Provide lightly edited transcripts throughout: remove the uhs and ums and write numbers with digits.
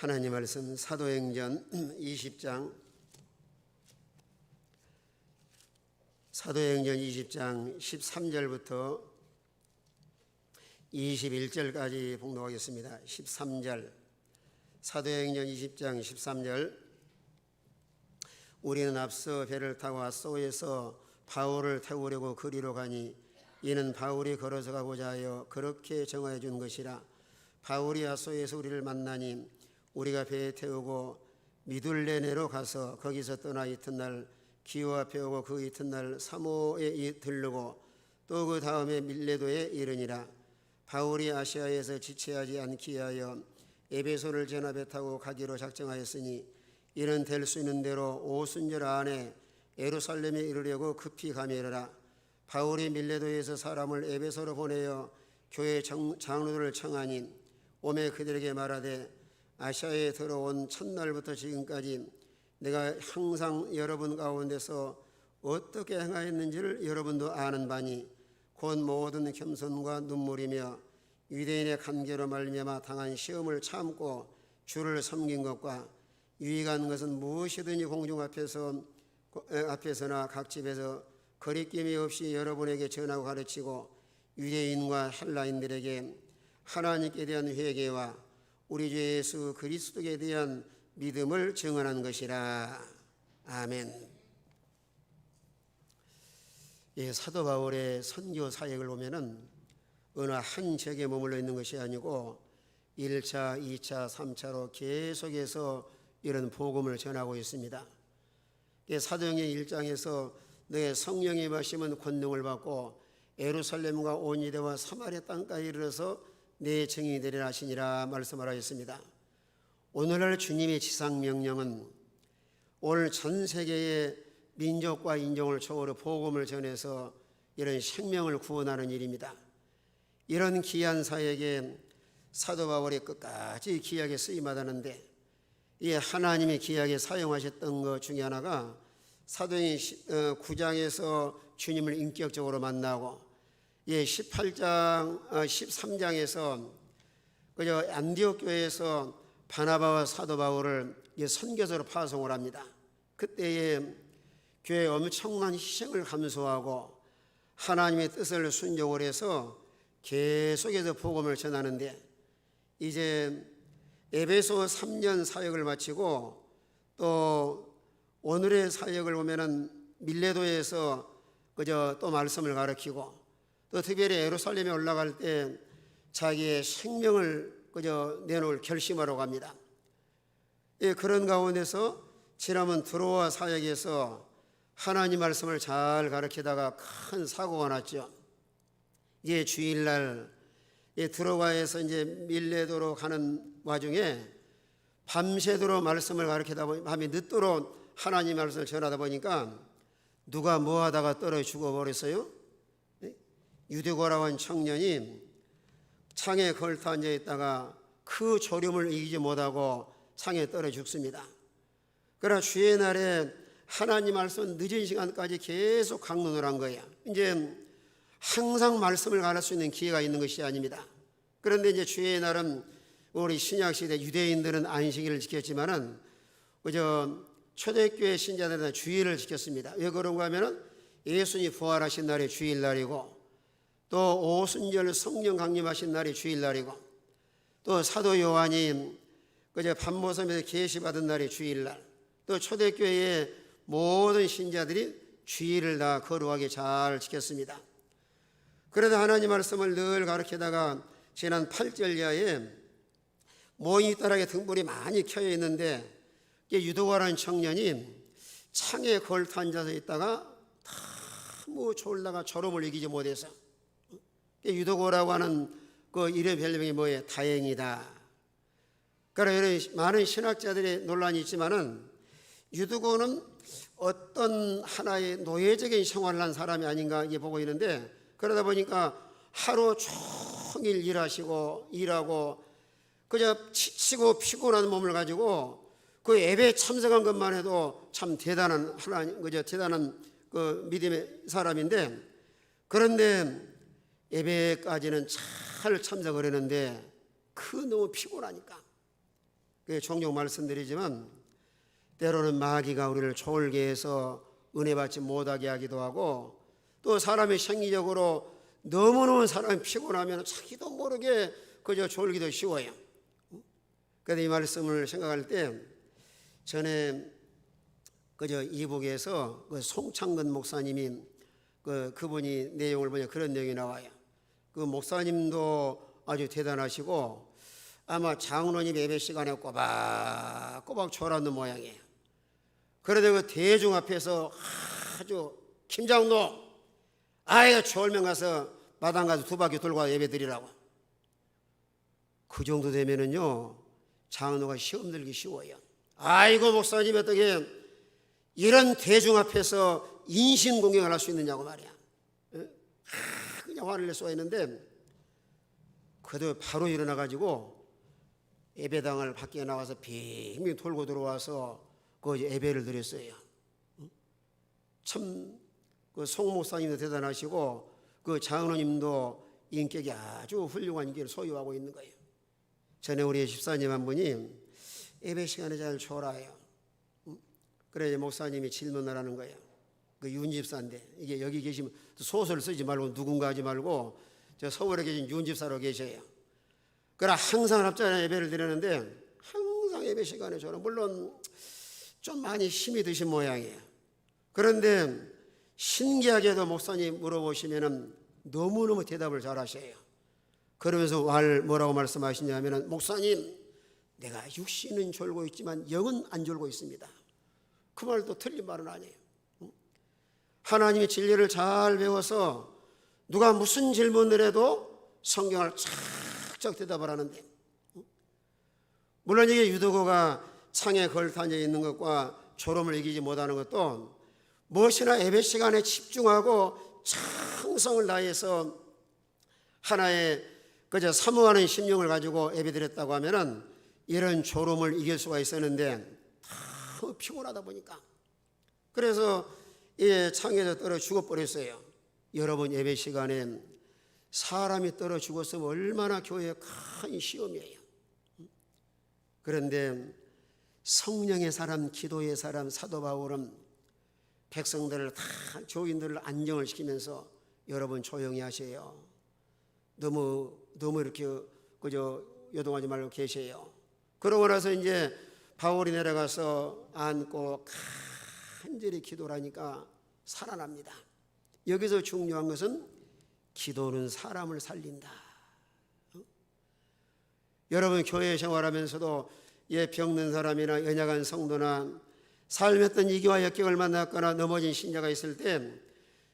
하나님 말씀 사도행전 20장 13절부터 21절까지 봉독하겠습니다. 13절 사도행전 20장 13절 우리는 앞서 배를 타고 아소에서 바울을 태우려고 그리로 가니 이는 바울이 걸어서 가고자 하여 그렇게 정하여 준 것이라. 바울이 아소에서 우리를 만나니 우리가 배에 태우고 미둘레네로 가서 거기서 떠나 이튿날 기호 앞에 오고 그 이튿날 사모에 들르고 또 그 다음에 밀레도에 이르니라. 바울이 아시아에서 지체하지 않기 위하여 에베소를 전하 배 타고 가기로 작정하였으니 이는 될 수 있는 대로 오순절 안에 예루살렘에 이르려고 급히 가미르라. 바울이 밀레도에서 사람을 에베소로 보내어 교회 장로들을 청하니 오매 그들에게 말하되 아시아에 들어온 첫날부터 지금까지 내가 항상 여러분 가운데서 어떻게 행하였는지를 여러분도 아는 바니 곧 모든 겸손과 눈물이며 유대인의 간계로 말미암아 당한 시험을 참고 주를 섬긴 것과 유익한 것은 무엇이든지 공중 앞에서나 각 집에서 거리낌이 없이 여러분에게 전하고 가르치고 유대인과 헬라인들에게 하나님께 대한 회개와 우리 주 예수 그리스도에 대한 믿음을 증언한 것이라. 아멘. 사도 바울의 선교 사역을 보면은 어느 한 지역에 머물러 있는 것이 아니고 1차, 2차, 3차로 계속해서 이런 복음을 전하고 있습니다. 사도행전 1장에서 너의 성령이 임하시면 권능을 받고 예루살렘과 온 유대와 사마리아 땅까지 이르러서 내 증인이 되리라 하시니라 말씀하였습니다. 오늘날 주님의 지상명령은 오늘 전 세계의 민족과 인종을 초월해 복음을 전해서 이런 생명을 구원하는 일입니다. 이런 귀한 사역에 사도 바울이 끝까지 귀하게 쓰임받았는데 이 하나님이 귀하게 사용하셨던 것 중에 하나가 사도행전 9장에서 주님을 인격적으로 만나고 13장에서 그저 안디옥 교회에서 바나바와 사도 바울을 선교사로 파송을 합니다. 그때에 교회의 엄청난 희생을 감수하고 하나님의 뜻을 순종을 해서 계속해서 복음을 전하는데 이제 에베소 3년 사역을 마치고 또 오늘의 사역을 보면은 밀레도에서 그저 또 말씀을 가르치고 또 특별히 예루살렘에 올라갈 때 자기의 생명을 그저 내놓을 결심하러 갑니다. 그런 가운데서 지난번 드로아 사역에서 하나님 말씀을 잘 가르치다가 큰 사고가 났죠. 주일날 드로아에서 이제 밀레도로 가는 와중에 밤새도록 말씀을 가르치다 보니 밤이 늦도록 하나님 말씀을 전하다 보니까 누가 뭐 하다가 떨어져 죽어버렸어요. 유대고라고 한 청년이 창에 걸터 앉아 있다가 그 졸음을 이기지 못하고 창에 떨어져 죽습니다. 그러나 주의 날에 하나님 말씀 늦은 시간까지 계속 강론을 한 거예요. 이제 항상 말씀을 가르칠 수 있는 기회가 있는 것이 아닙니다. 그런데 이제 주의 날은 우리 신약시대 유대인들은 안식일을 지켰지만은 그저 초대교회 신자들은 주일을 지켰습니다. 왜 그런가 하면은 예수님이 부활하신 날이 주일날이고 또 오순절 성령 강림하신 날이 주일날이고 또 사도 요한이 그저 밤모섬에서 계시받은 날이 주일날 또 초대교회의 모든 신자들이 주일을 다 거룩하게 잘 지켰습니다. 그래도 하나님 말씀을 늘 가르치다가 지난 8절 이하에 모니터락에 등불이 많이 켜져 있는데 유도가라는 청년이 창에 걸터 앉아서 있다가 너무 졸다가 졸음을 이기지 못해서 유도고라고 하는 그 이름 별명이 뭐예요? 다행이다. 그러나 이런 많은 신학자들의 논란이 있지만은 유도고는 어떤 하나의 노예적인 생활을 한 사람이 아닌가 이게 보고 있는데 그러다 보니까 하루 종일 일하고 그저 지치고 피곤한 몸을 가지고 그 예배에 참석한 것만 해도 참 대단한 하나님 그저 대단한 그 믿음의 사람인데 그런데 예배까지는 잘 참석을 했는데 너무 피곤하니까 종종 말씀드리지만 때로는 마귀가 우리를 졸게 해서 은혜 받지 못하게 하기도 하고, 또 사람이 생리적으로 너무너무 사람이 피곤하면 자기도 모르게 그저 졸기도 쉬워요. 그래서 이 말씀을 생각할 때 전에 그저 이북에서 그 송창근 목사님이 그분이 내용을 보면 그런 내용이 나와요. 그 목사님도 아주 대단하시고 아마 장로님 예배 시간에 꼬박꼬박 졸았는 모양이에요. 그런데 그 대중 앞에서 아주 김장로 아이가 졸면 가서 마당 가서 2바퀴 돌고 와서 예배 드리라고. 그 정도 되면은요 장로가 시험 들기 쉬워요. 아이고 목사님 어떻게 이런 대중 앞에서 인신공격을 할 수 있느냐고 말이야. 그냥 화를 낼 수가 있는데 그래도 바로 일어나가지고 예배당을 밖에 나와서 빙빙 돌고 들어와서 그 예배를 드렸어요. 참 그 송 목사님도 대단하시고 그 장로님도 인격이 아주 훌륭한 인격을 소유하고 있는 거예요. 전에 우리 집사님 한 분이 예배 시간에 잘 졸아요. 그래 목사님이 질문을 하는 거예요. 그 윤집사인데 이게 여기 계시면 소설 쓰지 말고 누군가 하지 말고 저 서울에 계신 윤집사로 계셔요. 그러나 항상 합자나 예배를 드리는데 항상 예배 시간에 저는 물론 좀 많이 힘이 드신 모양이에요. 그런데 신기하게도 목사님 물어보시면은 너무너무 대답을 잘하셔요. 그러면서 뭐라고 말씀하시냐면은 목사님 내가 육신은 졸고 있지만 영은 안 졸고 있습니다. 그 말도 틀린 말은 아니에요. 하나님의 진리를 잘 배워서 누가 무슨 질문을 해도 성경을 착착 대답을 하는데, 물론 이게 유도고가 창에 걸터 있는 것과 졸음을 이기지 못하는 것도 무엇이나 예배 시간에 집중하고 창성을 다해서 하나의 그저 사모하는 심령을 가지고 예배드렸다고 하면은 이런 졸음을 이길 수가 있었는데 너무 피곤하다 보니까 그래서 이 창에서 떨어 죽어버렸어요. 여러분 예배 시간에 사람이 떨어 죽었으면 얼마나 교회에 큰 시험이에요. 그런데 성령의 사람, 기도의 사람 사도 바울은 백성들을 다 교인들을 안정을 시키면서 여러분 조용히 하세요. 너무 이렇게 그저 요동하지 말고 계세요. 그러고 나서 이제 바울이 내려가서 안고 간절히 기도를 하니까 살아납니다. 여기서 중요한 것은 기도는 사람을 살린다. 여러분 교회 생활하면서도 병든 사람이나 연약한 성도나 삶의 어떤 위기와 역경을 만났거나 넘어진 신자가 있을 때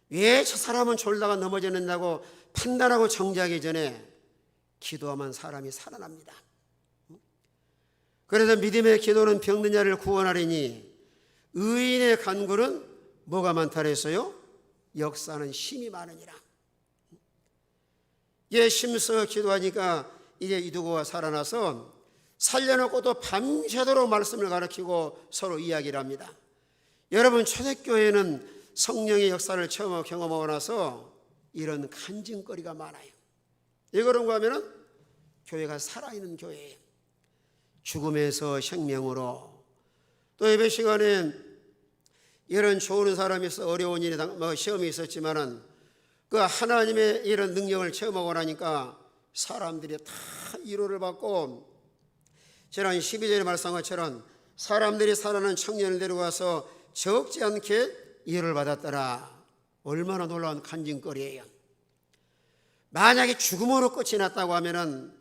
왜 저 사람은 졸다가 넘어졌는다고 판단하고 정죄하기 전에 기도하면 사람이 살아납니다. 그래서 믿음의 기도는 병든 자를 구원하리니 의인의 간구는 뭐가 많다 그랬어요? 역사는 힘이 많으니라. 심써 기도하니까 이제 이두고가 살아나서 살려놓고 또 밤새도록 말씀을 가르치고 서로 이야기를 합니다. 여러분 초대교회는 성령의 역사를 처음 경험하고 나서 이런 간증거리가 많아요. 왜 그런가 하면 교회가 살아있는 교회예요. 죽음에서 생명으로, 또 예배 시간에 이런 좋은 사람이 있어 어려운 일이 시험이 있었지만은 그 하나님의 이런 능력을 체험하고 나니까 사람들이 다 위로를 받고, 지난 12절에 말씀한 것처럼 사람들이 살아난 청년을 데려가서 적지 않게 위로를 받았더라. 얼마나 놀라운 간증거리예요. 만약에 죽음으로 끝이 났다고 하면은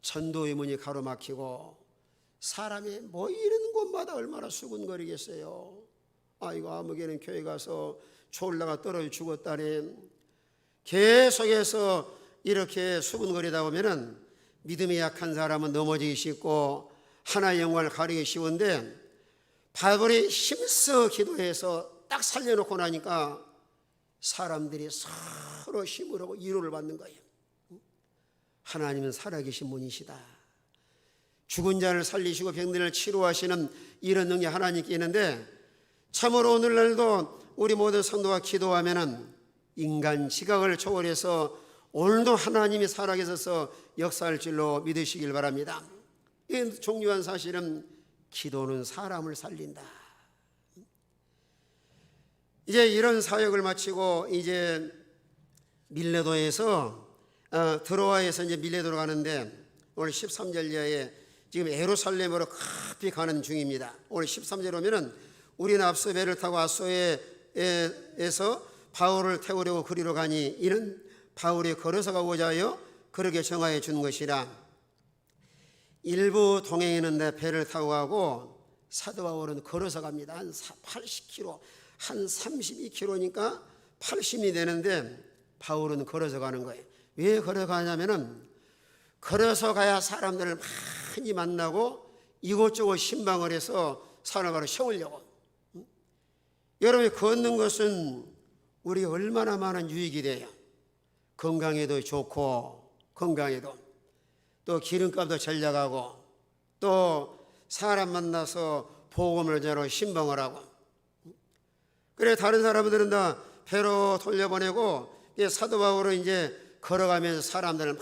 전도의 문이 가로막히고 사람이 모이는 곳마다 얼마나 수군거리겠어요. 아이고 아무개는 교회 가서 졸다가 떨어져 죽었다니. 계속해서 이렇게 수군거리다 보면은 믿음이 약한 사람은 넘어지기 쉽고 하나의 영광을 가리기 쉬운데, 바울이 힘써 기도해서 딱 살려놓고 나니까 사람들이 서로 힘을 하고 위로를 받는 거예요. 하나님은 살아계신 분이시다. 죽은 자를 살리시고 병들을 치료하시는 이런 능력이 하나님께 있는데, 참으로 오늘날도 우리 모든 성도가 기도하면은 인간 지각을 초월해서 오늘도 하나님이 살아계셔서 역사할 줄로 믿으시길 바랍니다. 이 중요한 사실은 기도는 사람을 살린다. 이제 이런 사역을 마치고 이제 밀레도에서 드로아에서 이제 밀레도로 가는데 오늘 13절 이하에 지금 예루살렘으로 급히 가는 중입니다. 오늘 13절 오면은 우리는 앞서 배를 타고 아소에서 바울을 태우려고 그리로 가니 이는 바울이 걸어서 가고자 하여 그렇게 정하여 준 것이라. 일부 동행했는데 배를 타고 가고 사도 바울은 걸어서 갑니다. 한 80km, 한 32km니까 80이 되는데 바울은 걸어서 가는 거예요. 왜 걸어가냐면은 걸어서 가야 사람들을 많이 만나고 이곳저곳 신방을 해서 사람을 세우려고. 여러분이 걷는 것은 우리 얼마나 많은 유익이 돼요. 건강에도 좋고, 건강에도 또 기름값도 절약하고, 또 사람 만나서 복음을 전하고 신방을 하고. 그래 다른 사람들은 다 배로 돌려보내고 사도 바울은 이제 걸어가면서 사람들을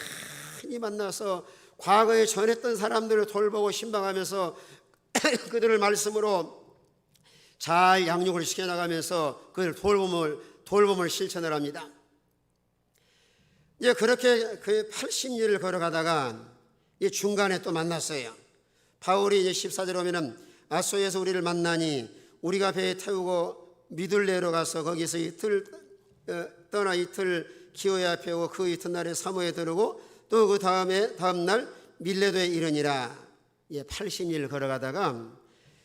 많이 만나서 과거에 전했던 사람들을 돌보고 신방하면서 그들을 말씀으로 잘 양육을 시켜나가면서 그들 돌봄을 실천을 합니다. 이제 그렇게 그 80리를 걸어가다가 이 중간에 또 만났어요. 바울이 이제 14절 오면은 아소에서 우리를 만나니 우리가 배에 태우고 미둘레로 가서 거기서 떠나 이틀 기호에 앞에 오고 그 이튿날에 사모에 들어오고 또 그 다음 날 밀레도에 이르니라. 80리를 걸어가다가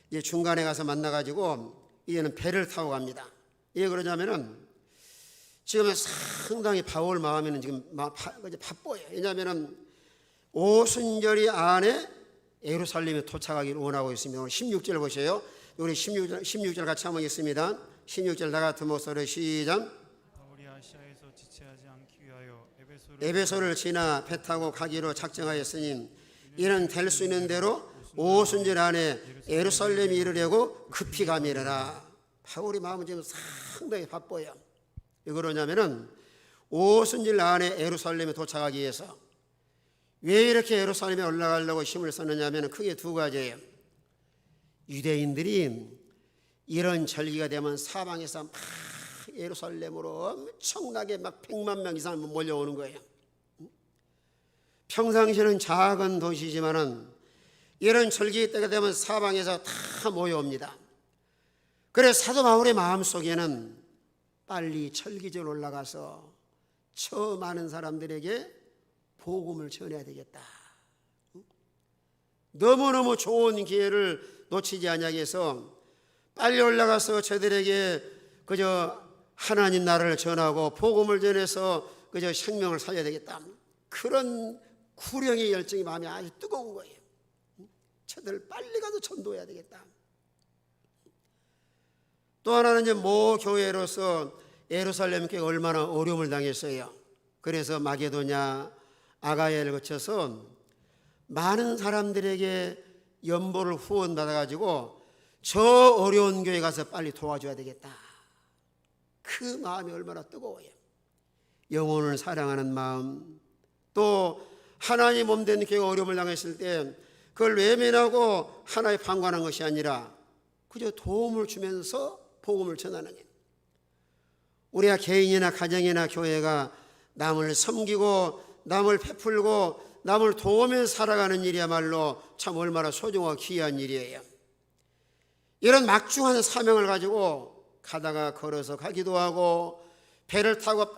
이제 중간에 가서 만나가지고 이제는 배를 타고 갑니다. 왜 그러냐면은 지금 상당히 바울 마음에는 지금 바빠요. 왜냐하면은 오순절이 안에 예루살렘에 도착하기를 원하고 있습니다. 오늘 16절 보세요. 우리 16절 같이 한번 읽습니다. 16절 다 같은 목소리로 시작. 바울이 아시아에서 지체하지 않기 위하여 에베소를 지나 배 타고 가기로 작정하였으니 이는 될 수 있는 대로 오순절 안에 예루살렘에 이르려고 급히 가미르라. 바울이 마음은 지금 상당히 바빠요. 왜 그러냐면은 오순절 안에 예루살렘에 도착하기 위해서. 왜 이렇게 예루살렘에 올라가려고 힘을 썼느냐면 크게 두 가지예요. 유대인들이 이런 절기가 되면 사방에서 막 예루살렘으로 엄청나게 막 100만 명 이상 몰려오는 거예요. 평상시에는 작은 도시지만은 이런 절기 때가 되면 사방에서 다 모여옵니다. 그래서 사도 바울의 마음속에는 빨리 절기절 올라가서 저 많은 사람들에게 복음을 전해야 되겠다. 너무너무 좋은 기회를 놓치지 않게 해서 빨리 올라가서 저들에게 그저 하나님 나라를 전하고 복음을 전해서 그저 생명을 살려야 되겠다. 그런 구령의 열정이 마음에 아주 뜨거운 거예요. 저들 빨리 가서 전도해야 되겠다. 또 하나는 이제 모 교회로서 예루살렘 교회가 얼마나 어려움을 당했어요. 그래서 마게도냐 아가야를 거쳐서 많은 사람들에게 연보를 후원받아가지고 저 어려운 교회 가서 빨리 도와줘야 되겠다. 그 마음이 얼마나 뜨거워요. 영혼을 사랑하는 마음, 또 하나님 몸된 교회가 어려움을 당했을 때 그걸 외면하고 하나에 방관한 것이 아니라 그저 도움을 주면서 복음을 전하는 일. 우리가 개인이나 가정이나 교회가 남을 섬기고 남을 베풀고 남을 도우면서 살아가는 일이야말로 참 얼마나 소중하고 귀한 일이에요. 이런 막중한 사명을 가지고 가다가 걸어서 가기도 하고 배를 타고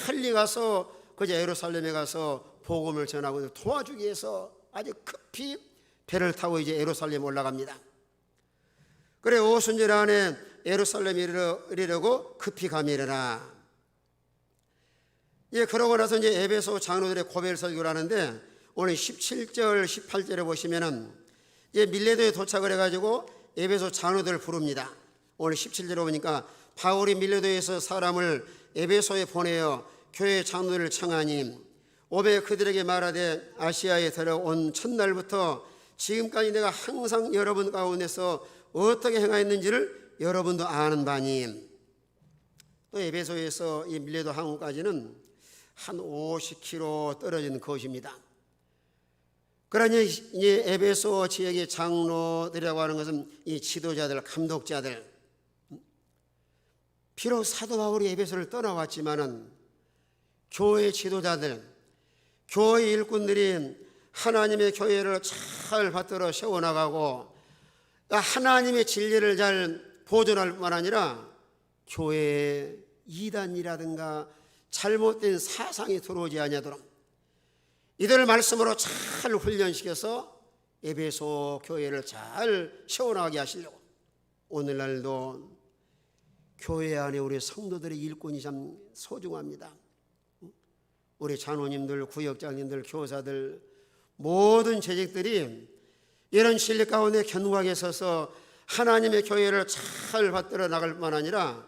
빨리 가서 그저 예루살렘에 가서 복음을 전하고 도와주기 위해서 아주 급히 배를 타고 이제 예루살렘에 올라갑니다. 그래 오순절 안에 예루살렘에 이르려고 급히 가미르라. 그러고 나서 이제 에베소 장로들의 고별 설교를 하는데 오늘 17절 18절에 보시면은 이제 밀레도에 도착을 해가지고 에베소 장로들을 부릅니다. 오늘 17절에 보니까 바울이 밀레도에서 사람을 에베소에 보내어 교회 장로들을 청하니 오베 그들에게 말하되 아시아에 들어온 첫날부터 지금까지 내가 항상 여러분 가운데서 어떻게 행하였는지를 여러분도 아는 바니. 또 에베소에서 이 밀레도 항구까지는 한 50km 떨어진 곳입니다. 그러니 이 에베소 지역의 장로들이라고 하는 것은 이 지도자들, 감독자들, 비록 사도 바울이 에베소를 떠나왔지만은 교회 지도자들, 교회 일꾼들이 하나님의 교회를 잘 받들어 세워나가고 하나님의 진리를 잘 보존할 뿐만 아니라 교회에 이단이라든가 잘못된 사상이 들어오지 아니하도록 이들을 말씀으로 잘 훈련시켜서 에베소 교회를 잘 세워나가게 하시려고 오늘날도 교회 안에 우리 성도들의 일꾼이 참 소중합니다. 우리 장로님들, 구역장님들, 교사들 모든 재직들이 이런 진리 가운데 견고하게 서서 하나님의 교회를 잘 받들어 나갈 뿐만 아니라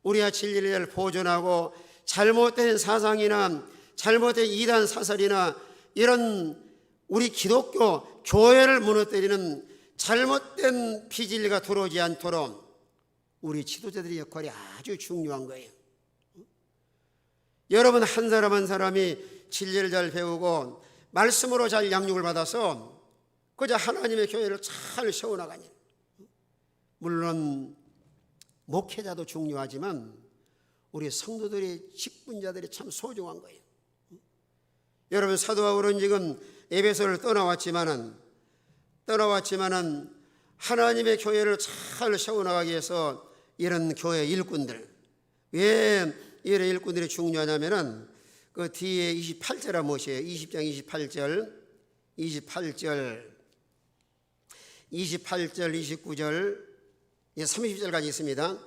우리가 진리를 잘 보존하고 잘못된 사상이나 잘못된 이단 사설이나 이런 우리 기독교 교회를 무너뜨리는 잘못된 비진리가 들어오지 않도록 우리 지도자들의 역할이 아주 중요한 거예요. 여러분 한 사람 한 사람이 진리를 잘 배우고 말씀으로 잘 양육을 받아서 그저 하나님의 교회를 잘 세워나가니, 물론 목회자도 중요하지만 우리 성도들의 직분자들이 참 소중한 거예요. 여러분 사도 바울은 지금 에베소를 떠나왔지만은 하나님의 교회를 잘 세워나가기 위해서 이런 교회 일꾼들, 왜 이런 일꾼들이 중요하냐면은 그 뒤에 28절은 무엇이에요? 20장 28절, 29절, 30절까지 있습니다.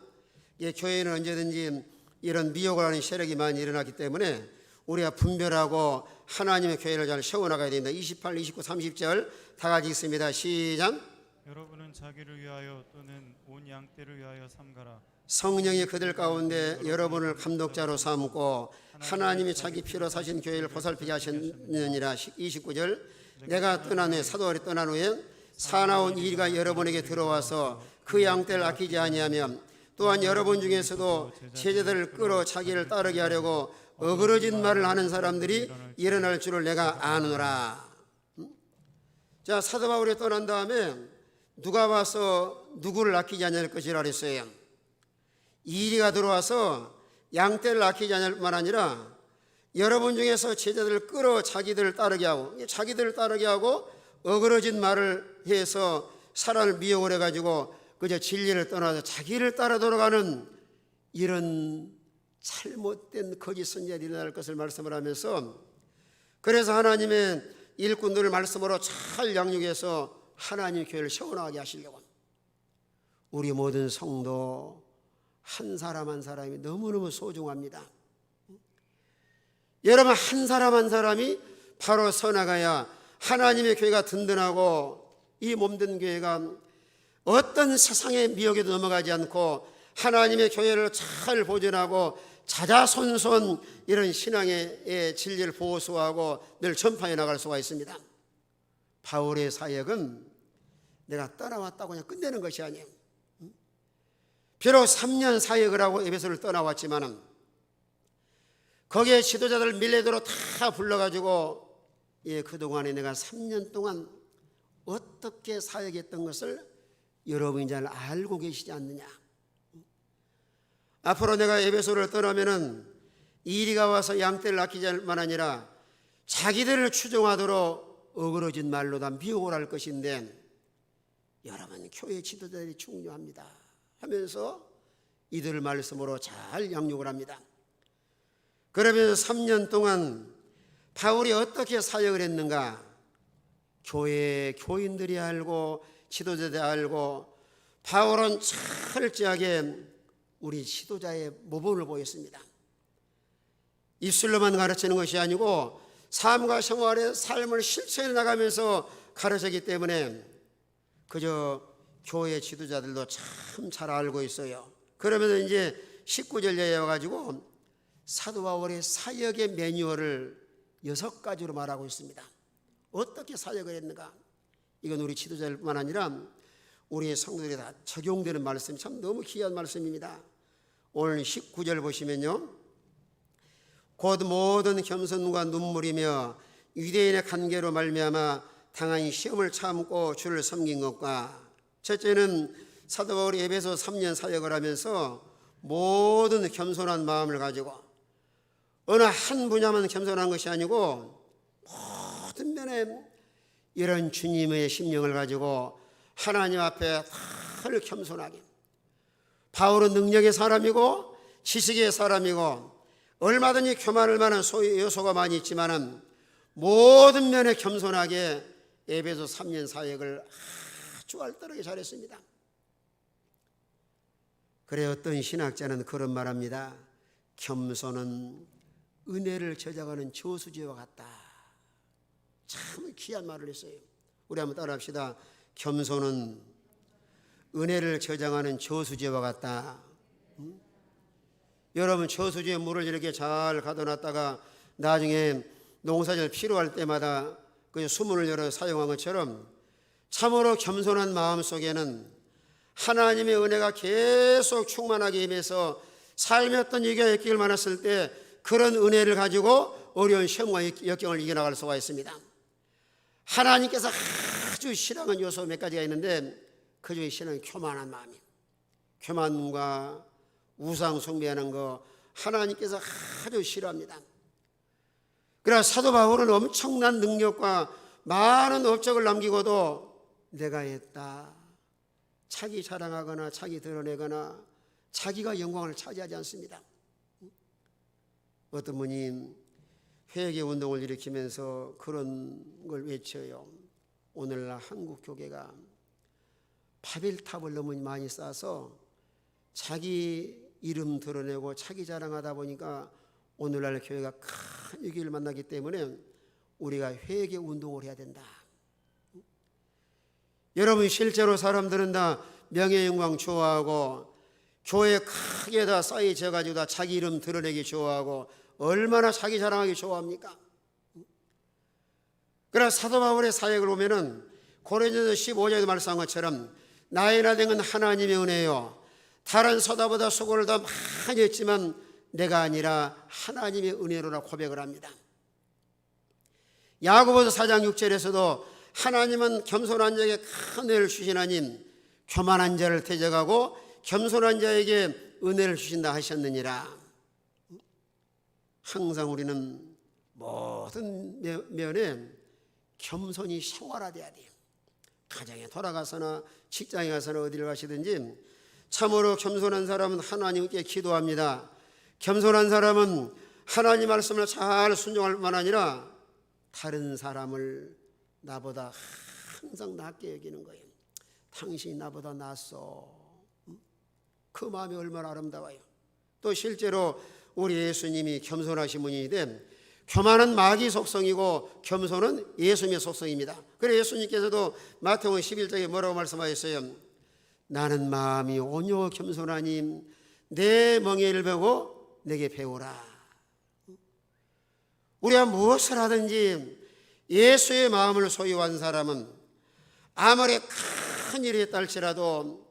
교회는 언제든지 이런 미혹을 하는 세력이 많이 일어나기 때문에 우리가 분별하고 하나님의 교회를 잘 세워나가야 됩니다. 28, 29, 30절 다 같이 있습니다. 시작. 여러분은 자기를 위하여 또는 온 양떼를 위하여 삼가라. 성령이 그들 가운데 여러분을 감독자로 삼고 하나님이 자기 피로 사신 교회를 보살피게 하셨느니라. 29절 내가 떠난 후에, 사도 바울이 떠난 후에 사나운 이리가 여러분에게 들어와서 그 양떼를 아끼지 아니하며 또한 여러분 중에서도 제자들을 끌어 자기를 따르게 하려고 어그러진 말을 하는 사람들이 일어날 줄을 내가 아노라. 자, 사도 바울이 떠난 다음에 누가 와서 누구를 아끼지 않을 것이라 그랬어요. 이리가 들어와서 양떼를 아끼지 않을 뿐만 아니라 여러분 중에서 제자들을 끌어 자기들을 따르게 하고 어그러진 말을 해서 사람을 미혹을 해가지고 그저 진리를 떠나서 자기를 따라 돌아가는 이런 잘못된 거짓 선지자들이 일어날 것을 말씀을 하면서, 그래서 하나님의 일꾼들을 말씀으로 잘 양육해서 하나님의 교회를 세워나가게 하시려고 우리 모든 성도 한 사람 한 사람이 너무너무 소중합니다. 여러분 한 사람 한 사람이 바로 서나가야 하나님의 교회가 든든하고 이 몸된 교회가 어떤 세상의 미혹에도 넘어가지 않고 하나님의 교회를 잘 보존하고 자자손손 이런 신앙의 진리를 보수하고 늘 전파해 나갈 수가 있습니다. 바울의 사역은 내가 떠나왔다고 그냥 끝내는 것이 아니에요. 비록 3년 사역을 하고 에베소를 떠나왔지만은 거기에 지도자들 밀레도로 다 불러가지고 그동안에 내가 3년 동안 어떻게 사역했던 것을 여러분이 잘 알고 계시지 않느냐. 앞으로 내가 에베소를 떠나면은 이리가 와서 양떼를 아끼지 않을 만 아니라 자기들을 추종하도록 어그러진 말로 다 미혹을 할 것인데 여러분 교회 지도자들이 중요합니다 하면서 이들을 말씀으로 잘 양육을 합니다. 그러면서 3년 동안 바울이 어떻게 사역을 했는가 교회 교인들이 알고 지도자들이 알고 바울은 철저하게 우리 지도자의 모범을 보였습니다. 입술로만 가르치는 것이 아니고 삶과 생활의 삶을 실천해 나가면서 가르치기 때문에 그저 교회 지도자들도 참 잘 알고 있어요. 그러면서 이제 19절에 와가지고 사도 바울의 사역의 매뉴얼을 6가지로 말하고 있습니다. 어떻게 사역을 했는가? 이건 우리 지도자들뿐만 아니라 우리 성도들이 다 적용되는 말씀이 참 너무 귀한 말씀입니다. 오늘 19절 보시면요, 곧 모든 겸손과 눈물이며 유대인의 관계로 말미암아 당한 시험을 참고 주를 섬긴 것과, 첫째는 사도 바울이 에베소 3년 사역을 하면서 모든 겸손한 마음을 가지고, 어느 한 분야만 겸손한 것이 아니고 모든 면에 이런 주님의 심령을 가지고 하나님 앞에 늘 겸손하게. 바울은 능력의 사람이고 지식의 사람이고 얼마든지 교만할 만한 요소가 많이 있지만은 모든 면에 겸손하게 에베소 3년 사역을 아주 알뜰하게 잘했습니다. 그래 어떤 신학자는 그런 말합니다. 겸손은 은혜를 저장하는 저수지와 같다. 참 귀한 말을 했어요. 우리 한번 따라합시다. 겸손은 은혜를 저장하는 저수지와 같다. 여러분, 저수지에 물을 이렇게 잘 가둬놨다가 나중에 농사질 필요할 때마다 그 수문을 열어 사용한 것처럼 참으로 겸손한 마음 속에는 하나님의 은혜가 계속 충만하게 임해서 삶의 어떤 위기와 역경을 만났을 때 그런 은혜를 가지고 어려운 시험과 역경을 이겨나갈 수가 있습니다. 하나님께서 아주 싫어하는 요소 몇 가지가 있는데 그 중에 싫어하는 교만한 마음이에요. 교만과 우상 숭배하는 거 하나님께서 아주 싫어합니다. 그러나 사도 바울은 엄청난 능력과 많은 업적을 남기고도 내가 했다, 자기 자랑하거나 자기 드러내거나 자기가 영광을 차지하지 않습니다. 어떤 분이 회개 운동을 일으키면서 그런 걸 외쳐요. 오늘날 한국 교회가 바벨탑을 너무 많이 쌓아서 자기 이름 드러내고 자기 자랑하다 보니까 오늘날 교회가 큰 위기를 만나기 때문에 우리가 회개 운동을 해야 된다. 여러분, 실제로 사람들은 다 명예 영광 좋아하고 교회 크게 다 쌓여져가지고 다 자기 이름 드러내기 좋아하고 얼마나 자기 자랑하기 좋아합니까? 그러나 사도 바울의 사역을 보면은 고린도서 15장에도 말씀한 것처럼 나의 나된 하나님의 은혜요, 다른 서다보다 수고를 더 많이 했지만 내가 아니라 하나님의 은혜로라 고백을 합니다. 야고보서 4장 6절에서도 하나님은 겸손한 자에게 큰 은혜를 주시나니 교만한 자를 대적하고 겸손한 자에게 은혜를 주신다 하셨느니라. 항상 우리는 모든 면에 겸손히 생활화돼야 돼요. 가정에 돌아가서나 직장에 가서나 어디를 가시든지 참으로 겸손한 사람은 하나님께 기도합니다. 겸손한 사람은 하나님 말씀을 잘 순종할 뿐만 아니라 다른 사람을 나보다 항상 낮게 여기는 거예요. 당신이 나보다 낫소. 그 마음이 얼마나 아름다워요. 또 실제로 우리 예수님이 겸손하신 분인데 교만은 마귀 속성이고 겸손은 예수님의 속성입니다. 그래서 예수님께서도 마태복음 11장에 뭐라고 말씀하셨어요? 나는 마음이 온유하고 겸손하니 내 멍에를 베고 내게 배우라. 우리가 무엇을 하든지 예수의 마음을 소유한 사람은 아무리 큰 일이 있다 할지라도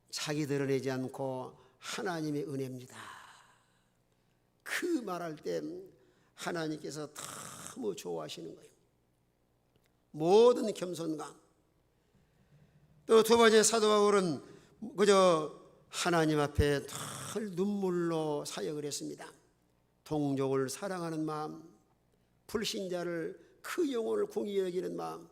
자기 드러내지 않고 하나님의 은혜입니다. 그 말할 때 하나님께서 너무 좋아하시는 거예요. 모든 겸손감. 또 두 번째, 사도 바울은 그저 하나님 앞에 늘 눈물로 사역을 했습니다. 동족을 사랑하는 마음, 불신자를 그 영혼을 궁히 여기는 마음,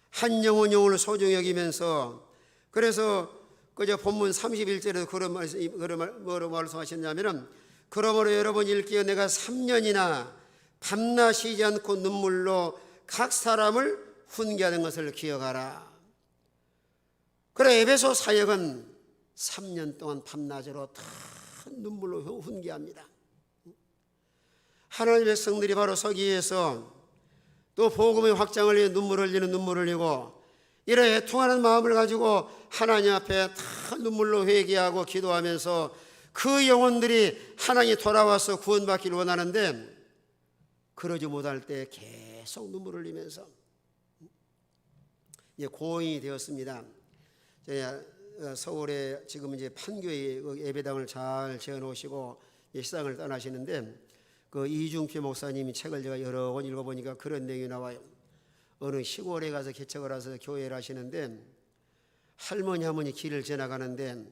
한 영혼 영혼을 소중히 여기면서, 그래서 그저 본문 31절에도 뭐라고 말씀하셨냐면은 그러므로 여러분 일기에 내가 3년이나 밤낮 쉬지 않고 눈물로 각 사람을 훈계하는 것을 기억하라. 그래, 에베소 사역은 3년 동안 밤낮으로 다 눈물로 훈계합니다. 하나님의 백성들이 바로 서기 위해서 또 복음의 확장을 위해 눈물을 흘리고 이런 애통하는 마음을 가지고 하나님 앞에 다 눈물로 회개하고 기도하면서 그 영혼들이 하나님이 돌아와서 구원받기를 원하는데 그러지 못할 때 계속 눈물을 흘리면서 이제 고인이 되었습니다. 서울에 지금 이제 판교에 예배당을 잘 지어놓으시고 시상을 떠나시는데 그 이중표 목사님이 책을 제가 여러 권 읽어보니까 그런 내용이 나와요. 어느 시골에 가서 개척을 해서 교회를 하시는데 할머니 길을 지나가는데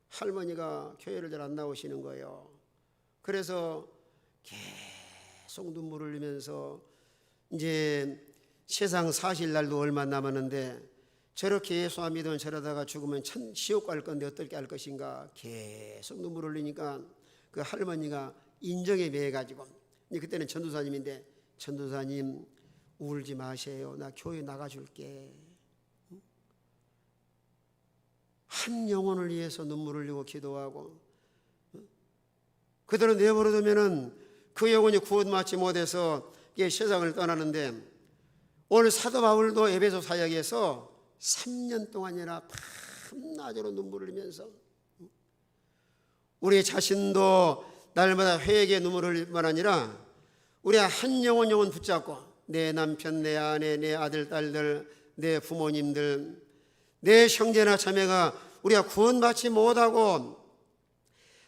할머니가 교회를 잘 안 나오시는 거예요. 그래서 계속 눈물을 흘리면서 이제 세상 사실 날도 얼마 남았는데 저렇게 예수 안 믿으면 저러다가 죽으면 지옥 갈 건데 어떻게 할 것인가 계속 눈물을 흘리니까 그 할머니가 인정에 매해가지고 그때는 전도사님인데 전도사님 울지 마세요. 나 교회 나가줄게. 한 영혼을 위해서 눈물을 흘리고 기도하고 그대로 내버려두면은 그 영혼이 구원받지 못해서 세상을 떠나는데 오늘 사도 바울도 에베소 사역에서 3년 동안이나 밤낮으로 눈물을 흘리면서 우리 자신도 날마다 회개의 눈물을 흘릴 뿐 아니라 우리 한 영혼 붙잡고 내 남편, 내 아내, 내 아들, 딸들, 내 부모님들, 내 형제나 자매가 우리가 구원받지 못하고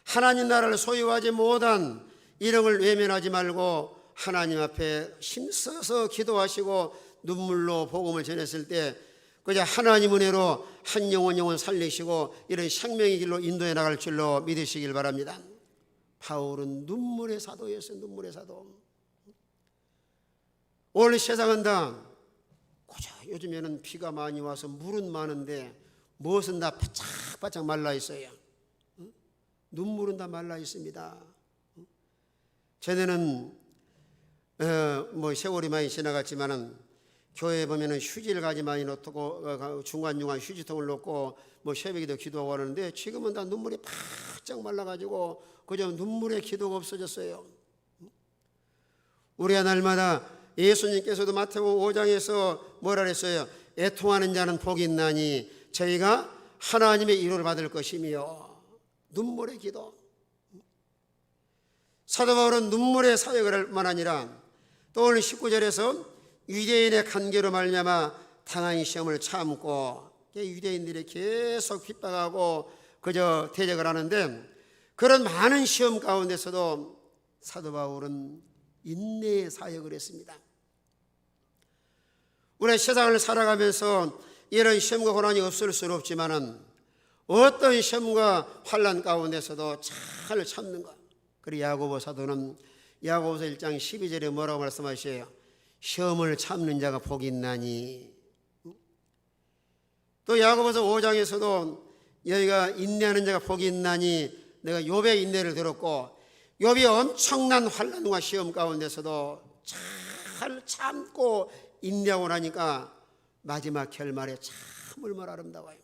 하나님 나라를 소유하지 못한 이런 걸 외면하지 말고 하나님 앞에 힘써서 기도하시고 눈물로 복음을 전했을 때 그저 하나님 은혜로 한 영혼 살리시고 이런 생명의 길로 인도해 나갈 줄로 믿으시길 바랍니다. 바울은 눈물의 사도였어요. 눈물의 사도. 오늘 세상은 다 그저 요즘에는 비가 많이 와서 물은 많은데 무엇은 다 바짝바짝 말라 있어요. 눈물은 다 말라 있습니다. 전에는 세월이 많이 지나갔지만은 교회에 보면은 휴지를 가지 많이 놓고 중간중간 휴지통을 놓고 새벽에도 기도하고 하는데 지금은 다 눈물이 바짝 말라가지고 그저 눈물의 기도가 없어졌어요. 우리가 날마다 예수님께서도 마태복음 5장에서 뭐라 그랬어요? 애통하는 자는 복이 있나니 저희가 하나님의 위로를 받을 것이며 눈물의 기도. 사도 바울은 눈물의 사역을 할 뿐만 아니라 또 오늘 19절에서 유대인의 간계로 말미암아 당한 시험을 참고 유대인들이 계속 핍박하고 그저 대적을 하는데 그런 많은 시험 가운데서도 사도 바울은 인내의 사역을 했습니다. 우리 세상을 살아가면서 이런 시험과 고난이 없을 수는 없지만은 어떤 시험과 환난 가운데서도 잘 참는 것. 그리고 야고보 사도는 야고보서 1장 12절에 뭐라고 말씀하셔요? 시험을 참는 자가 복이 있나니. 또 야고보서 5장에서도 여기가 인내하는 자가 복이 있나니 내가 욥의 인내를 들었고 욥이 엄청난 환난과 시험 가운데서도 잘 참고 인내하고 나니까 마지막 결말에 참 얼마나 아름다워요.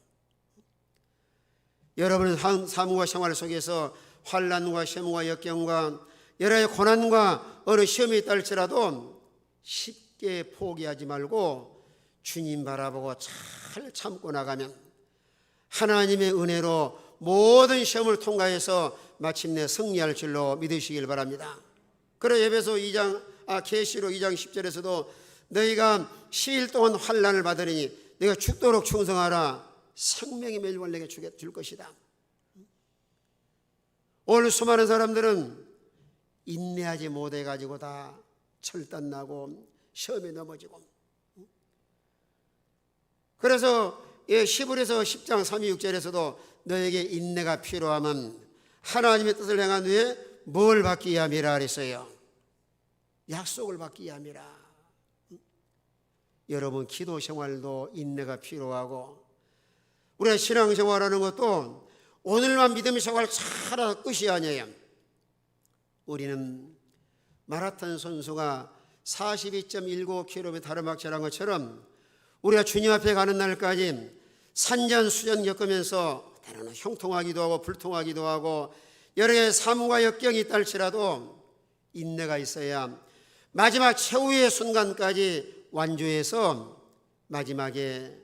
여러분의 삶과 생활 속에서 환난과 시험과 역경과 여러 고난과 어느 시험이 있다 할지라도 쉽게 포기하지 말고 주님 바라보고 잘 참고 나가면 하나님의 은혜로 모든 시험을 통과해서 마침내 승리할 줄로 믿으시길 바랍니다. 그래 에베소 2장 계시록 2장 10절에서도 너희가 10일 동안 환난을 받으리니 내가 죽도록 충성하라. 생명의 멸관을 내게 줄 것이다. 오늘 수많은 사람들은 인내하지 못해가지고 다 철단나고 시험에 넘어지고 그래서 시브리서 10장 36절에서도 너에게 인내가 필요하면 하나님의 뜻을 행한 후에 뭘 받기 위함이라 그랬어요. 약속을 받기 위함이라. 여러분 기도 생활도 인내가 필요하고 우리가 신앙생활하는 것도 오늘만 믿음의 생활 잘하다 끝이 아니에요. 우리는 마라톤 선수가 42.19km 다르막질한 것처럼 우리가 주님 앞에 가는 날까지 산전수전 겪으면서 때로는 형통하기도 하고 불통하기도 하고 여러 개의 삶과 역경이 있다 할지라도 인내가 있어야 마지막 최후의 순간까지 완주해서 마지막에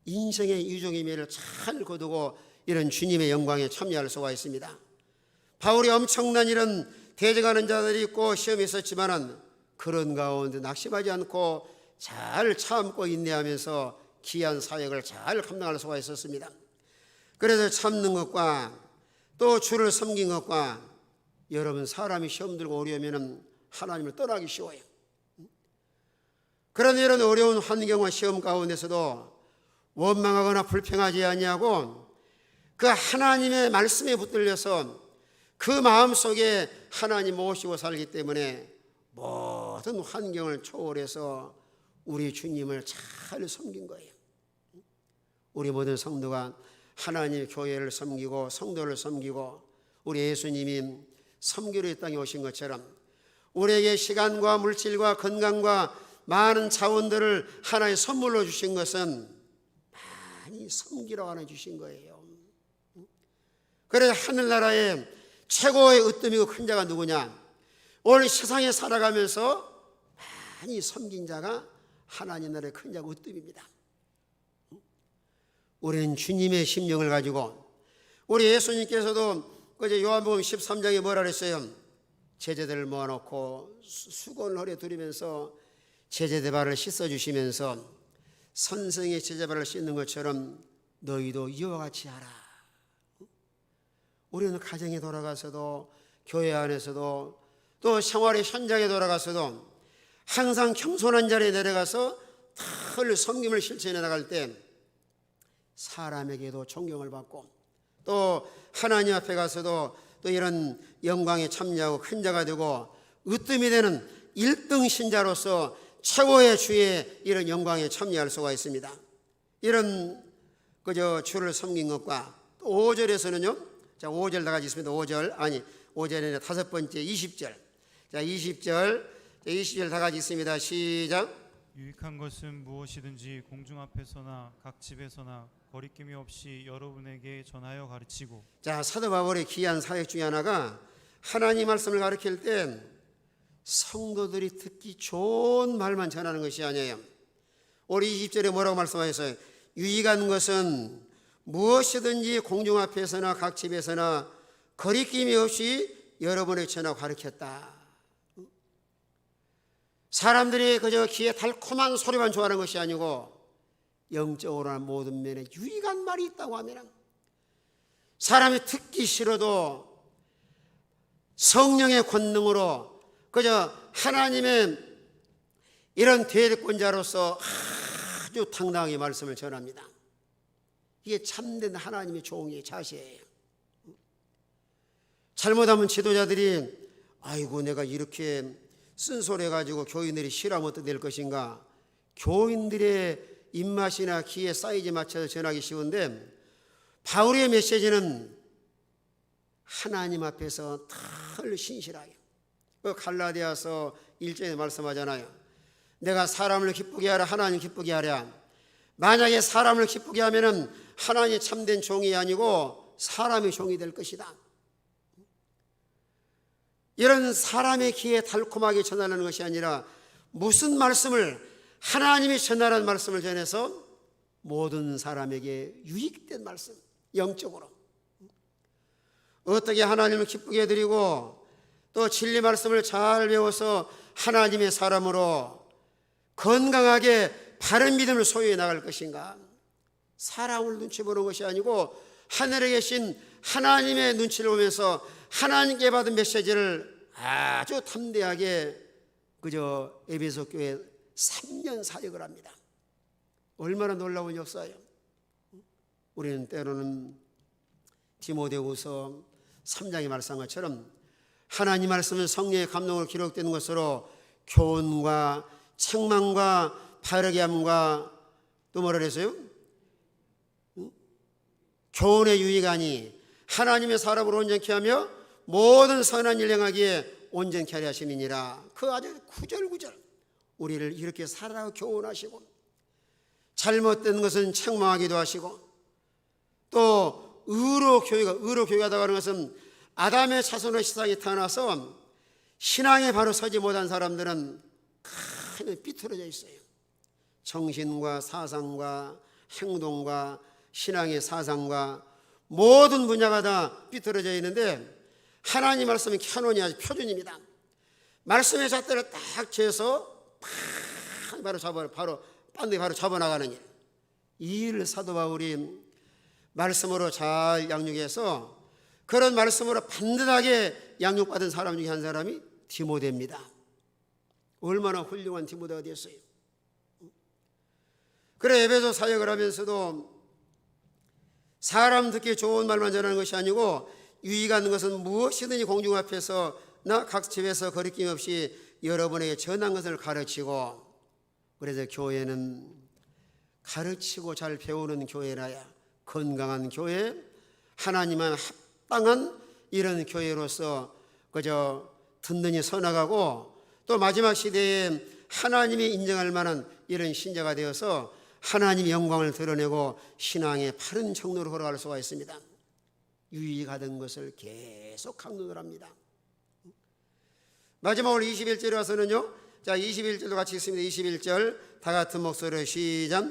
인생의 유종의 미를 잘 거두고 이런 주님의 영광에 참여할 수가 있습니다. 바울이 엄청난 이런 대적하는 자들이 있고 시험이 있었지만 그런 가운데 낙심하지 않고 잘 참고 인내하면서 귀한 사역을 잘 감당할 수가 있었습니다. 그래서 참는 것과 또 주를 섬긴 것과 여러분 사람이 시험 들고 어려우면 하나님을 떠나기 쉬워요. 그런 이런 어려운 환경과 시험 가운데서도 원망하거나 불평하지 아니하고 그 하나님의 말씀에 붙들려서 그 마음속에 하나님 모시고 살기 때문에 모든 환경을 초월해서 우리 주님을 잘 섬긴 거예요. 우리 모든 성도가 하나님의 교회를 섬기고 성도를 섬기고 우리 예수님이 섬기러 이 땅에 오신 것처럼 우리에게 시간과 물질과 건강과 많은 자원들을 하나의 선물로 주신 것은 많이 섬기러 하나 주신 거예요. 그래서 하늘나라에 최고의 으뜸이고 큰 자가 누구냐? 오늘 세상에 살아가면서 많이 섬긴 자가 하나님 나라의 큰 자가 으뜸입니다. 우리는 주님의 심령을 가지고 우리 예수님께서도 그제 요한복음 13장에 뭐라 그랬어요? 제자들을 모아놓고 수건을 허리에 두르면서 제자들 발을 씻어주시면서 선생의 제자 발을 씻는 것처럼 너희도 이와 같이 하라. 우리는 가정에 돌아가서도 교회 안에서도 또 생활의 현장에 돌아가서도 항상 겸손한 자리에 내려가서 늘 섬김을 실천해 나갈 때 사람에게도 존경을 받고 또 하나님 앞에 가서도 또 이런 영광에 참여하고 큰 자가 되고 으뜸이 되는 1등 신자로서 최고의 주의 이런 영광에 참여할 수가 있습니다. 이런 그저 주를 섬긴 것과 또 5절에서는요. 자, 5절 다 같이 있습니다. 5절에 다섯 번째 20절. 자, 20절 다 같이 있습니다. 시작. 유익한 것은 무엇이든지 공중 앞에서나 각 집에서나 거리낌이 없이 여러분에게 전하여 가르치고. 자, 사도 바울의 귀한 사역 중에 하나가 하나님 말씀을 가르칠 때 성도들이 듣기 좋은 말만 전하는 것이 아니에요. 우리 20절에 뭐라고 말씀하셨어요? 유익한 것은 무엇이든지 공중 앞에서나 각 집에서나 거리낌이 없이 여러분에게 전하고 가르쳤다. 사람들이 그저 귀에 달콤한 소리만 좋아하는 것이 아니고 영적으로나 모든 면에 유익한 말이 있다고 하면 사람이 듣기 싫어도 성령의 권능으로 그저 하나님의 이런 대권자로서 아주 당당하게 말씀을 전합니다. 이게 참된 하나님의 종의 자세예요. 잘못하면 지도자들이 아이고 내가 이렇게 쓴소리해가지고 교인들이 싫어하면 어떻게 될 것인가. 교인들의 입맛이나 귀의 사이즈에 맞춰서 전하기 쉬운데 바울의 메시지는 하나님 앞에서 늘 신실하게 갈라디아서 1절에 말씀하잖아요. 내가 사람을 기쁘게 하라 하나님 기쁘게 하랴. 만약에 사람을 기쁘게 하면은 하나님이 참된 종이 아니고 사람의 종이 될 것이다. 이런 사람의 귀에 달콤하게 전하는 것이 아니라 무슨 말씀을 하나님이 전하라는 말씀을 전해서 모든 사람에게 유익된 말씀, 영적으로 어떻게 하나님을 기쁘게 해드리고 또 진리 말씀을 잘 배워서 하나님의 사람으로 건강하게 바른 믿음을 소유해 나갈 것인가. 사람을 눈치 보는 것이 아니고 하늘에 계신 하나님의 눈치를 보면서 하나님께 받은 메시지를 아주 담대하게 그저 에베소 교회 3년 사역을 합니다. 얼마나 놀라운 역사예요. 우리는 때로는 디모데후서 3장에 말씀한 것처럼 하나님 말씀은 성령의 감동을 기록되는 것으로 교훈과 책망과 바르게 함과 또 뭐라 그랬어요? 교훈의 유익하니 하나님의 사람으로 온전케 하며 모든 선한 일 행하기에 온전케 하려 하심이니라. 그 아주 구절구절 우리를 이렇게 살아가고 교훈하시고 잘못된 것은 책망하기도 하시고 또 의로교회가 하는 것은 아담의 자손의 세상에 태어나서 신앙에 바로 서지 못한 사람들은 크게 삐뚤어져 있어요. 정신과 사상과 행동과 신앙의 사상과 모든 분야가 다 삐뚤어져 있는데 하나님 말씀은 캐논이 아주 표준입니다. 말씀의 잣대를 딱 재서 바로 잡아나가는 일. 이 일을 사도 바울이 말씀으로 잘 양육해서 그런 말씀으로 반듯하게 양육받은 사람 중에 한 사람이 디모데입니다. 얼마나 훌륭한 디모데가 됐어요. 그래 에베소 사역을 하면서도 사람 듣기 좋은 말만 전하는 것이 아니고 유익한 것은 무엇이든지 공중 앞에서나 각 집에서 거리낌 없이 여러분에게 전한 것을 가르치고, 그래서 교회는 가르치고 잘 배우는 교회라야 건강한 교회, 하나님만 합당한 이런 교회로서 그저 든든히 서나가고, 또 마지막 시대에 하나님이 인정할 만한 이런 신자가 되어서 하나님의 영광을 드러내고 신앙의 바른 정로로 걸어갈 수가 있습니다. 유익하던 것을 계속 강론을 합니다. 마지막으로 21절에 와서는요, 자 21절도 같이 읽습니다. 21절 다 같은 목소리로 시작.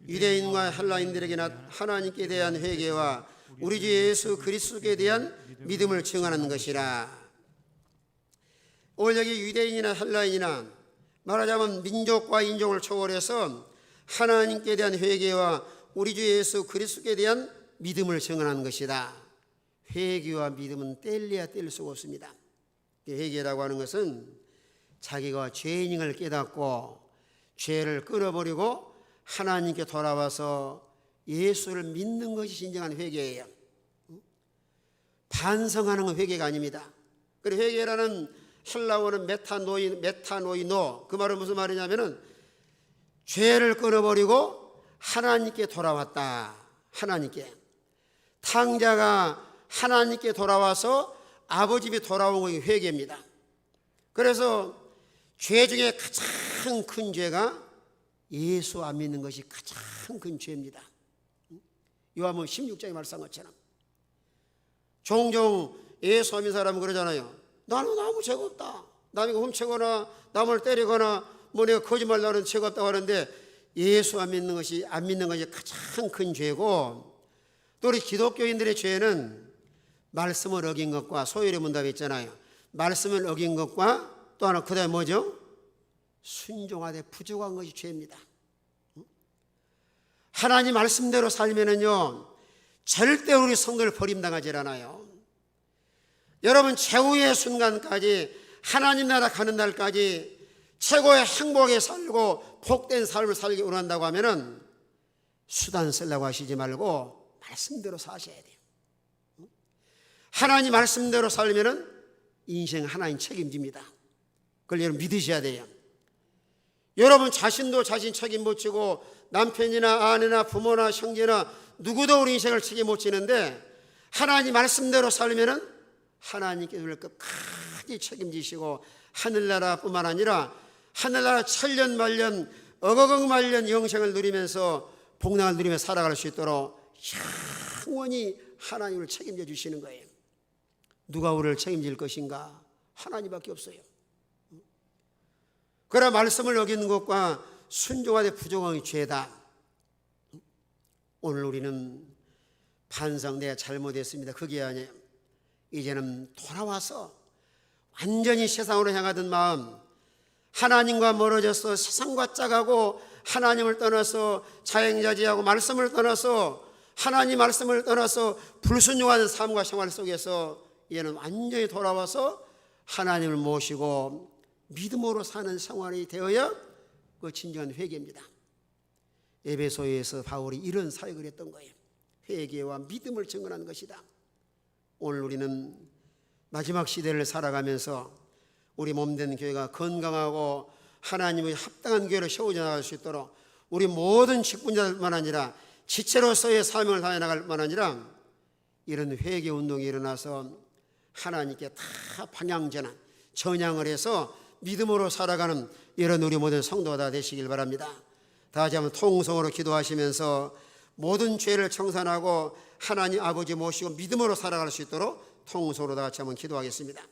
유대인과 헬라인들에게나 하나님께 대한 회개와 우리 주 예수 그리스도에 대한 믿음을 증언하는 것이라. 오늘 여기 유대인이나 헬라인이나 말하자면 민족과 인종을 초월해서 하나님께 대한 회개와 우리 주 예수 그리스도에 대한 믿음을 증언하는 것이다. 회개와 믿음은 뗄래야 뗄 수가 없습니다. 회개라고 하는 것은 자기가 죄인임을 깨닫고 죄를 끊어버리고 하나님께 돌아와서 예수를 믿는 것이 진정한 회개예요. 반성하는 건 회개가 아닙니다. 그리고 회개라는 헬라어는 메타노이노, 그 말은 무슨 말이냐면은 죄를 끊어버리고 하나님께 돌아왔다. 하나님께 탕자가 하나님께 돌아와서 아버지께 돌아온 것이 회개입니다. 그래서 죄 중에 가장 큰 죄가 예수 안 믿는 것이 가장 큰 죄입니다. 요한복음 16장에 말씀한 것처럼 종종 예수 안 믿는 사람은 그러잖아요. 나는 아무 죄가 없다. 남이 훔치거나 남을 때리거나 뭐 내가 거짓말 나는 죄가 없다고 하는데, 예수 안 믿는 것이 가장 큰 죄고, 또 우리 기독교인들의 죄는 말씀을 어긴 것과, 소율의 문답이 있잖아요. 말씀을 어긴 것과 또 하나 그 다음에 뭐죠? 순종하되 부족한 것이 죄입니다. 하나님 말씀대로 살면은요 절대 우리 성도를 버림당하지 않아요. 여러분 최후의 순간까지, 하나님 나라 가는 날까지 최고의 행복하게 살고 복된 삶을 살기 원한다고 하면은 수단 쓰려고 하시지 말고 말씀대로 사셔야 돼요. 하나님 말씀대로 살면은 인생 하나님 책임집니다. 그걸 여러분 믿으셔야 돼요. 여러분 자신도 자신 책임 못 지고 남편이나 아내나 부모나 형제나 누구도 우리 인생을 책임 못 지는데, 하나님 말씀대로 살면은 하나님께서 우리를 끝까지 책임지시고 하늘나라뿐만 아니라 하늘나라 천년 만년 어거금 말년 영생을 누리면서 복락을 누리며 살아갈 수 있도록 영원히 하나님을 책임져 주시는 거예요. 누가 우리를 책임질 것인가? 하나님밖에 없어요. 그러나 말씀을 어기는 것과 순종하되 부족한 죄다. 오늘 우리는 반성, 내가 잘못했습니다, 그게 아니에요. 이제는 돌아와서 완전히 세상으로 향하던 마음, 하나님과 멀어져서 세상과 짝하고 하나님을 떠나서 자행자지하고 말씀을 떠나서 하나님 말씀을 떠나서 불순종하는 삶과 생활 속에서 이제는 완전히 돌아와서 하나님을 모시고 믿음으로 사는 생활이 되어야 그 진정한 회개입니다. 에베소에서 바울이 이런 사역을 했던 거예요. 회개와 믿음을 증언하는 것이다. 오늘 우리는 마지막 시대를 살아가면서 우리 몸된 교회가 건강하고 하나님의 합당한 교회로 세워져 나갈 수 있도록 우리 모든 직분자들만 아니라 지체로서의 사명을 다해 나갈 뿐만 아니라 이런 회개 운동이 일어나서 하나님께 다 방향전환, 전향을 해서 믿음으로 살아가는 이런 우리 모든 성도가 다 되시길 바랍니다. 다시 한번 통성으로 기도하시면서 모든 죄를 청산하고 하나님 아버지 모시고 믿음으로 살아갈 수 있도록 통성으로 다 같이 한번 기도하겠습니다.